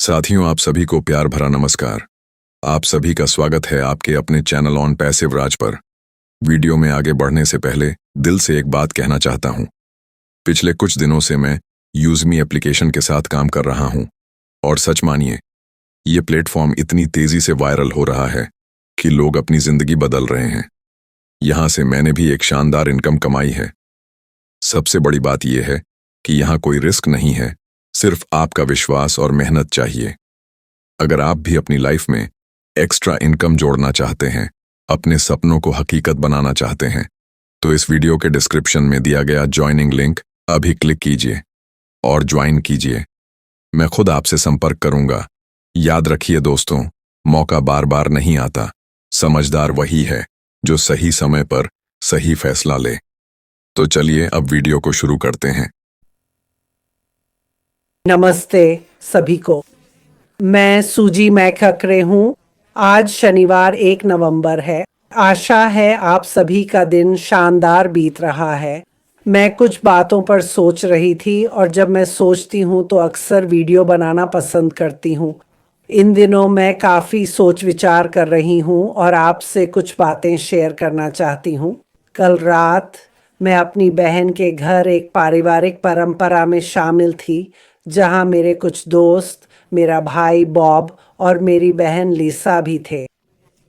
साथियों, आप सभी को प्यार भरा नमस्कार। आप सभी का स्वागत है आपके अपने चैनल ऑन पैसिव राज पर। वीडियो में आगे बढ़ने से पहले दिल से एक बात कहना चाहता हूं। पिछले कुछ दिनों से मैं यूज़मी एप्लीकेशन के साथ काम कर रहा हूं और सच मानिए, ये प्लेटफॉर्म इतनी तेजी से वायरल हो रहा है कि लोग अपनी जिंदगी बदल रहे हैं। यहां से मैंने भी एक शानदार इनकम कमाई है। सबसे बड़ी बात यह है कि यहाँ कोई रिस्क नहीं है, सिर्फ आपका विश्वास और मेहनत चाहिए। अगर आप भी अपनी लाइफ में एक्स्ट्रा इनकम जोड़ना चाहते हैं, अपने सपनों को हकीकत बनाना चाहते हैं, तो इस वीडियो के डिस्क्रिप्शन में दिया गया ज्वाइनिंग लिंक अभी क्लिक कीजिए और ज्वाइन कीजिए। मैं खुद आपसे संपर्क करूंगा। याद रखिए दोस्तों, मौका बार बार नहीं आता। समझदार वही है जो सही समय पर सही फैसला ले। तो चलिए अब वीडियो को शुरू करते हैं। नमस्ते सभी को। मैं सूजी मैखकरे हूँ। आज शनिवार 1 नवंबर है। आशा है आप सभी का दिन शानदार बीत रहा है। मैं कुछ बातों पर सोच रही थी और जब मैं सोचती हूँ तो अक्सर वीडियो बनाना पसंद करती हूँ। इन दिनों मैं काफ़ी सोच विचार कर रही हूँ और आपसे कुछ बातें शेयर करना चाहती हूँ। कल रात मैं अपनी बहन के घर एक पारिवारिक परंपरा में शामिल थी, जहां मेरे कुछ दोस्त, मेरा भाई बॉब और मेरी बहन लिसा भी थे।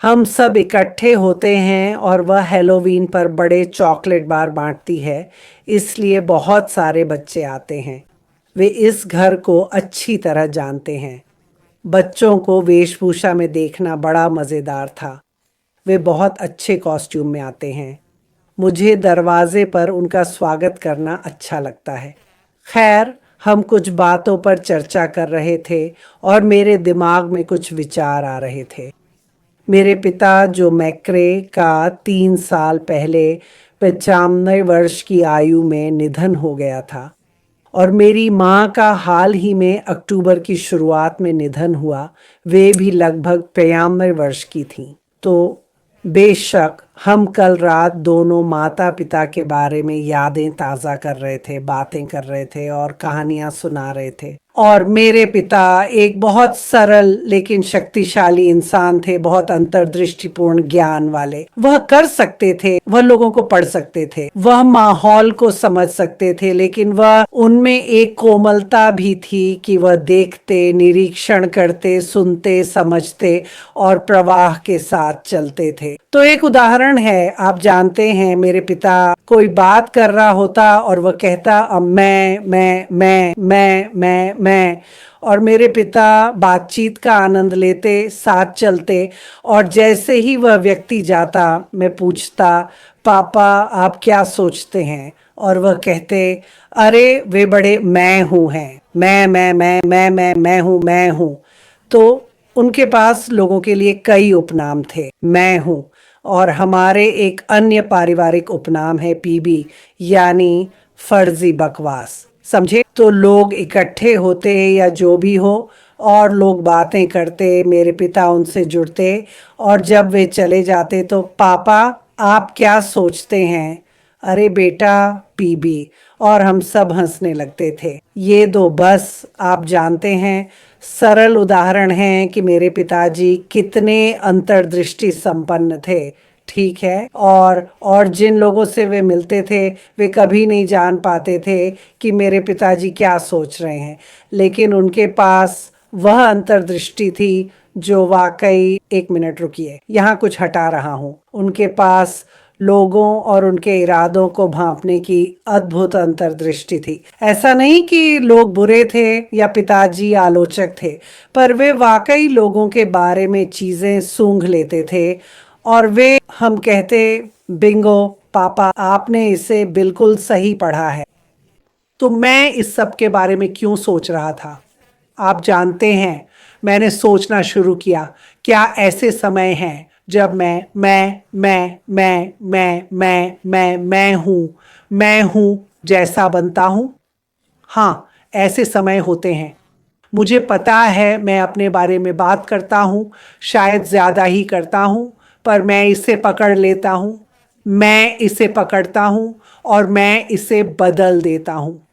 हम सब इकट्ठे होते हैं और वह हैलोवीन पर बड़े चॉकलेट बार बांटती है, इसलिए बहुत सारे बच्चे आते हैं। वे इस घर को अच्छी तरह जानते हैं। बच्चों को वेशभूषा में देखना बड़ा मज़ेदार था। वे बहुत अच्छे कॉस्ट्यूम में आते हैं। मुझे दरवाजे पर उनका स्वागत करना अच्छा लगता है। खैर, हम कुछ बातों पर चर्चा कर रहे थे और मेरे दिमाग में कुछ विचार आ रहे थे। मेरे पिता जो मैक्रे का 3 साल पहले 95 वर्ष की आयु में निधन हो गया था और मेरी माँ का हाल ही में अक्टूबर की शुरुआत में निधन हुआ। वे भी लगभग 95 वर्ष की थीं। तो बेशक हम कल रात दोनों माता पिता के बारे में यादें ताज़ा कर रहे थे, बातें कर रहे थे और कहानियां सुना रहे थे। और मेरे पिता एक बहुत सरल लेकिन शक्तिशाली इंसान थे, बहुत अंतर्दृष्टिपूर्ण ज्ञान वाले। वह कर सकते थे, वह लोगों को पढ़ सकते थे, वह माहौल को समझ सकते थे, लेकिन वह उनमें एक कोमलता भी थी कि वह देखते, निरीक्षण करते, सुनते, समझते और प्रवाह के साथ चलते थे। तो एक उदाहरण है, आप जानते हैं, मेरे पिता कोई बात कर रहा होता और वह कहता मैं, और मेरे पिता बातचीत का आनंद लेते, साथ चलते, और जैसे ही वह व्यक्ति जाता मैं पूछता, पापा आप क्या सोचते हैं? और वह कहते, अरे वे बड़े मैं हूँ हैं, मैं हूँ। तो उनके पास लोगों के लिए कई उपनाम थे। मैं हूँ और हमारे एक अन्य पारिवारिक उपनाम है पीबी, यानी फर्जी बकवास। समझे? तो लोग इकट्ठे होते या जो भी हो और लोग बातें करते, मेरे पिता उनसे जुड़ते और जब वे चले जाते तो पापा आप क्या सोचते हैं? अरे बेटा पीबी, और हम सब हंसने लगते थे। ये दो बस आप जानते हैं सरल उदाहरण हैं कि मेरे पिताजी कितने अंतर्दृष्टि संपन्न थे। ठीक है, और जिन लोगों से वे मिलते थे वे कभी नहीं जान पाते थे कि मेरे पिताजी क्या सोच रहे हैं, लेकिन उनके पास वह अंतर्दृष्टि थी जो वाकई, 1 मिनट रुकिए, यहाँ कुछ हटा रहा हूँ, उनके पास लोगों और उनके इरादों को भांपने की अद्भुत अंतर्दृष्टि थी। ऐसा नहीं कि लोग बुरे थे या पिताजी आलोचक थे, पर वे वाकई लोगों के बारे में चीजें सूंघ लेते थे और वे हम कहते, बिंगो पापा आपने इसे बिल्कुल सही पढ़ा है। तो मैं इस सब के बारे में क्यों सोच रहा था? आप जानते हैं, मैंने सोचना शुरू किया, क्या ऐसे समय हैं जब मैं हूँ जैसा बनता हूँ? हाँ, ऐसे समय होते हैं। मुझे पता है मैं अपने बारे में बात करता हूँ, शायद ज़्यादा ही करता हूँ, पर मैं इसे पकड़ लेता हूँ, मैं इसे पकड़ता हूँ और मैं इसे बदल देता हूँ।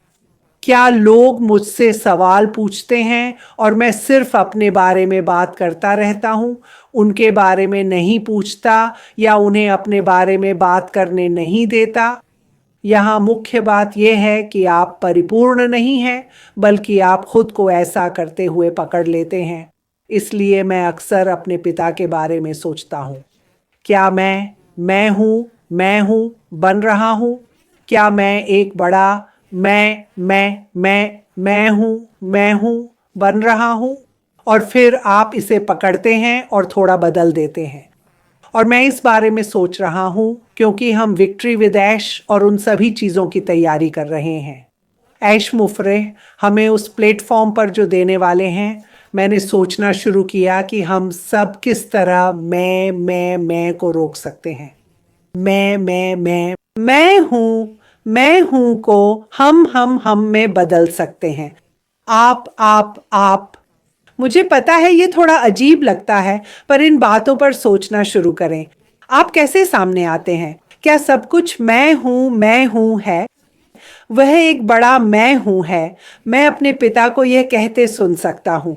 क्या लोग मुझसे सवाल पूछते हैं और मैं सिर्फ अपने बारे में बात करता रहता हूँ, उनके बारे में नहीं पूछता या उन्हें अपने बारे में बात करने नहीं देता? यहाँ मुख्य बात यह है कि आप परिपूर्ण नहीं हैं, बल्कि आप खुद को ऐसा करते हुए पकड़ लेते हैं। इसलिए मैं अक्सर अपने पिता के बारे में सोचता हूँ। क्या मैं हूँ बन रहा हूँ? क्या मैं एक बड़ा मैं हूँ बन रहा हूँ? और फिर आप इसे पकड़ते हैं और थोड़ा बदल देते हैं। और मैं इस बारे में सोच रहा हूँ क्योंकि हम विक्ट्री विद ऐश और उन सभी चीज़ों की तैयारी कर रहे हैं। ऐश मुफरेह हमें उस प्लेटफॉर्म पर जो देने वाले हैं, मैंने सोचना शुरू किया कि हम सब किस तरह मैं को रोक सकते हैं। मैं हूँ को हम में बदल सकते हैं। आप। मुझे पता है ये थोड़ा अजीब लगता है, पर इन बातों पर सोचना शुरू करें। आप कैसे सामने आते हैं? क्या सब कुछ मैं हूँ है? वह एक बड़ा मैं हूँ है। मैं अपने पिता को यह कहते सुन सकता हूँ,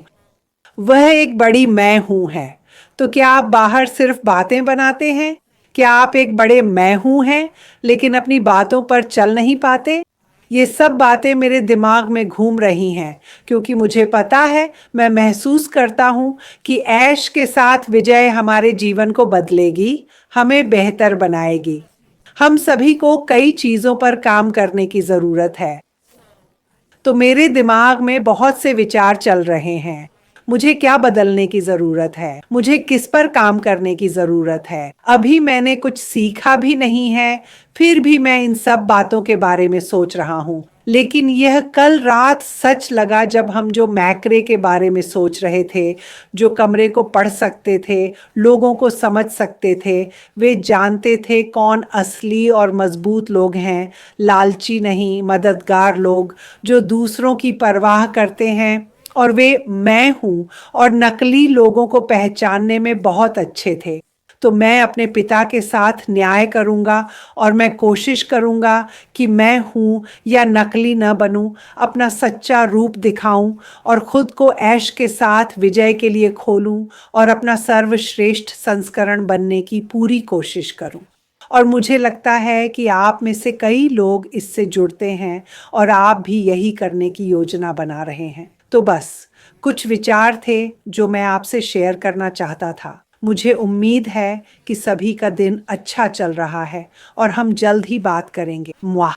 वह एक बड़ी मैं हूँ है। तो क्या आप बाहर सिर्फ बातें बनाते हैं? क्या आप एक बड़े मैं हूँ हैं, लेकिन अपनी बातों पर चल नहीं पाते? ये सब बातें मेरे दिमाग में घूम रही हैं क्योंकि मुझे पता है, मैं महसूस करता हूँ कि ऐश के साथ विजय हमारे जीवन को बदलेगी, हमें बेहतर बनाएगी। हम सभी को कई चीज़ों पर काम करने की ज़रूरत है। तो मेरे दिमाग में बहुत से विचार चल रहे हैं। मुझे क्या बदलने की ज़रूरत है? मुझे किस पर काम करने की ज़रूरत है? अभी मैंने कुछ सीखा भी नहीं है, फिर भी मैं इन सब बातों के बारे में सोच रहा हूँ। लेकिन यह कल रात सच लगा जब हम जो मैक्रे के बारे में सोच रहे थे, जो कमरे को पढ़ सकते थे, लोगों को समझ सकते थे, वे जानते थे कौन असली और मजबूत लोग हैं, लालची नहीं, मददगार लोग जो दूसरों की परवाह करते हैं, और वे मैं हूँ और नकली लोगों को पहचानने में बहुत अच्छे थे। तो मैं अपने पिता के साथ न्याय करूँगा और मैं कोशिश करूँगा कि मैं हूँ या नकली न बनूँ, अपना सच्चा रूप दिखाऊं और खुद को ऐश के साथ विजय के लिए खोलूं और अपना सर्वश्रेष्ठ संस्करण बनने की पूरी कोशिश करूं। और मुझे लगता है कि आप में से कई लोग इससे जुड़ते हैं और आप भी यही करने की योजना बना रहे हैं। तो बस कुछ विचार थे जो मैं आपसे शेयर करना चाहता था। मुझे उम्मीद है कि सभी का दिन अच्छा चल रहा है और हम जल्द ही बात करेंगे। मुआ।